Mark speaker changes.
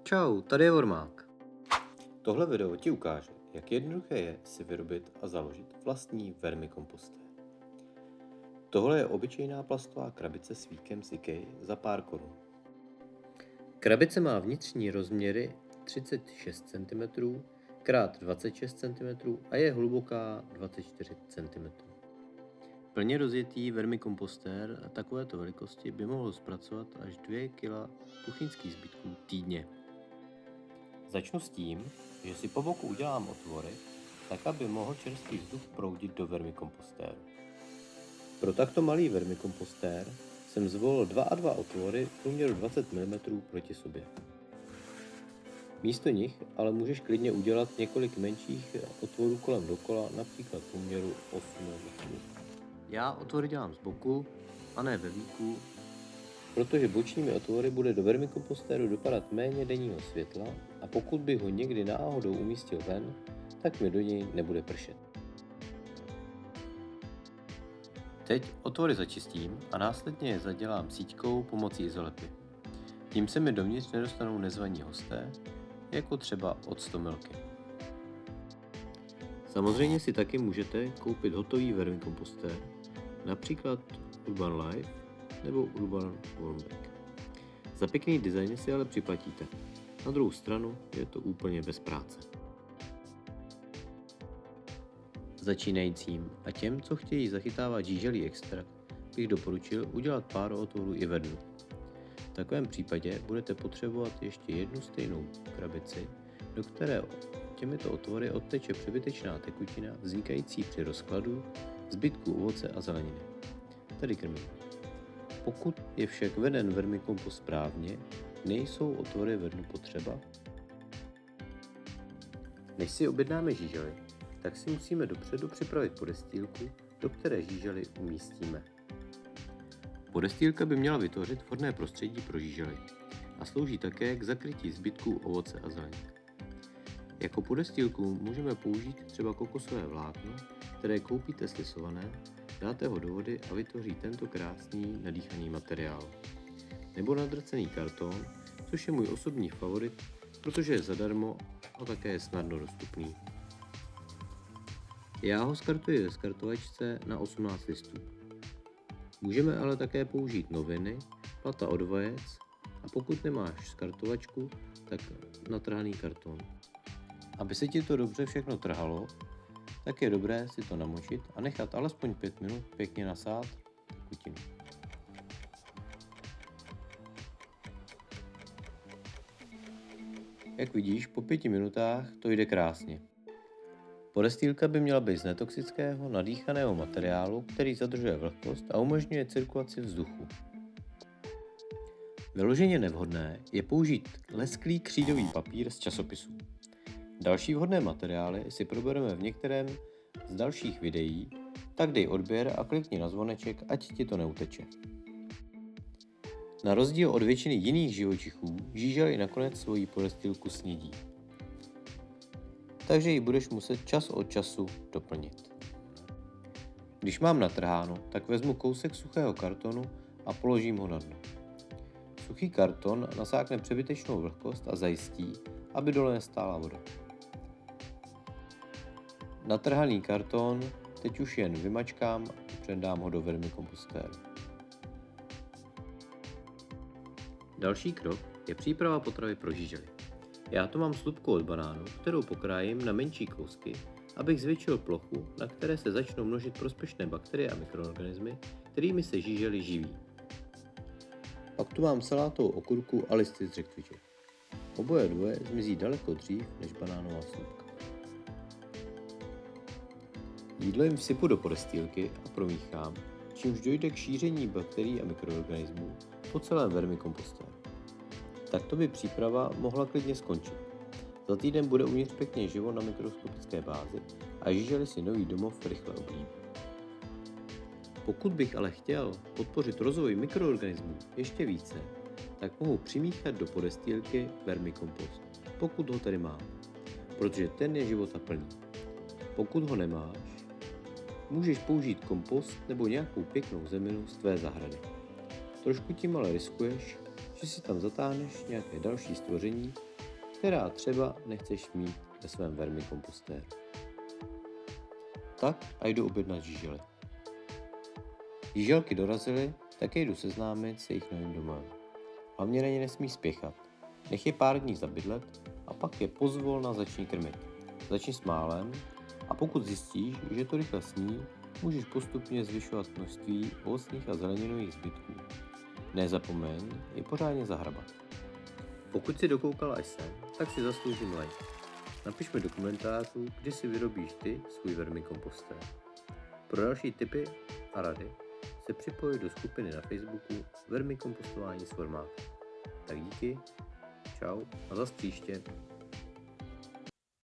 Speaker 1: Čau, tady je Vormák. Tohle video ti ukáže, jak jednoduché je si vyrobit a založit vlastní vermikompostér. Tohle je obyčejná plastová krabice s víkem z IKEA za pár korun. Krabice má vnitřní rozměry 36 cm x 26 cm a je hluboká 24 cm. Plně rozjetý vermikompostér takovéto velikosti by mohl zpracovat až 2 kg kuchyňských zbytků týdně. Začnu s tím, že si po boku udělám otvory, tak aby mohl čerstvý vzduch proudit do vermikompostéru. Pro takto malý vermikompostér jsem zvolil 2 a 2 otvory v průměru 20 mm proti sobě. Místo nich ale můžeš klidně udělat několik menších otvorů kolem dokola, například v průměru 8 mm. Já otvory dělám z boku a ne ve víku, protože bočními otvory bude do vermikompostéru dopadat méně denního světla a pokud bych ho někdy náhodou umístil ven, tak mi do něj nebude pršet. Teď otvory začistím a následně je zadělám síťkou pomocí izolepy. Tím se mi dovnitř nedostanou nezvaní hosté, jako třeba octomilky. Samozřejmě si taky můžete koupit hotový vermikompostér, například Urban Life nebo Urban Wormbag. Za pěkný design si ale připlatíte. Na druhou stranu je to úplně bez práce. Začínajícím a těm, co chtějí zachytávat žíželý extrakt, bych doporučil udělat pár otvorů i ve dnu. V takovém případě budete potřebovat ještě jednu stejnou krabici, do které těmito otvory odteče přebytečná tekutina vznikající při rozkladu zbytků ovoce a zeleniny, tedy krmiv. Pokud je však veden vermikompost správně, nejsou otvory ve dnu potřeba. Než si objednáme žížely, tak si musíme dopředu připravit podestýlku, do které žížely umístíme. Podestýlka by měla vytvořit vhodné prostředí pro žížely a slouží také k zakrytí zbytků ovoce a zeleniny. Jako podestýlku můžeme použít třeba kokosové vlákno, které koupíte slisované, dáte ho do vody a vytvoří tento krásný nadýchaný materiál. Nebo nadrcený karton, což je můj osobní favorit, protože je zadarmo a také je snadno dostupný. Já ho skartuji ve skartovačce na 18 listů. Můžeme ale také použít noviny, plata od vajec a pokud nemáš skartovačku, tak natrhaný karton. Aby se ti to dobře všechno trhalo, tak je dobré si to namočit a nechat alespoň 5 minut pěkně nasát tekutinu. Jak vidíš, po 5 minutách to jde krásně. Podestýlka by měla být z netoxického, nadýchaného materiálu, který zadržuje vlhkost a umožňuje cirkulaci vzduchu. Vyloženě nevhodné je použít lesklý křídový papír z časopisů. Další vhodné materiály si probereme v některém z dalších videí, tak dej odběr a klikni na zvoneček, ať ti to neuteče. Na rozdíl od většiny jiných živočichů, žížely nakonec svoji podestýlku snědí. Takže ji budeš muset čas od času doplnit. Když mám natrháno, tak vezmu kousek suchého kartonu a položím ho na dno. Suchý karton nasákne přebytečnou vlhkost a zajistí, aby dole nestála voda. Natrhaný karton teď už jen vymačkám a předám ho do vermikompostéru. Další krok je příprava potravy pro žížely. Já tu mám slupku od banánu, kterou pokrájím na menší kousky, abych zvětšil plochu, na které se začnou množit prospěšné bakterie a mikroorganismy, kterými se žížely živí. Pak tu mám salátovou okurku a listy z řekviček. Oboje dvoje zmizí daleko dřív než banánová slupka. Jídlo jim vsypu do podestýlky a promíchám, čímž dojde k šíření bakterií a mikroorganismů po celém vermikompostéru. Takto by příprava mohla klidně skončit. Za týden bude uvnitř pěkně živo na mikroskopické bázi a žížely si nový domov rychle oblíbí. Pokud bych ale chtěl podpořit rozvoj mikroorganismů ještě více, tak mohu přimíchat do podestýlky vermikompost, pokud ho tedy mám, protože ten je života plný. Pokud ho nemáš, můžeš použít kompost nebo nějakou pěknou zeminu z tvé zahrady. Trošku tím ale riskuješ, že si tam zatáhneš nějaké další stvoření která třeba nechceš mít ve svém vermikompostéru. Tak a jdu objednat žížely. Žíželky dorazily, tak je jdu seznámit s jejich novým domovem. Hlavně na ně nesmí spěchat. Nech je pár dní zabydlet a pak je pozvolna začni krmit. Začni s málem a pokud zjistíš, že to rychle sní, můžeš postupně zvyšovat množství ovocných a zeleninových zbytků. Nezapomeň je pořádně zahrabat. Pokud si dokoukal až sem, tak si zasloužím like. Napiš mi do komentářů, kdy si vyrobíš ty svůj vermikompostér. Pro další tipy a rady se připoj do skupiny na Facebooku Vermikompostování s formátem. Tak díky, čau a zas příště.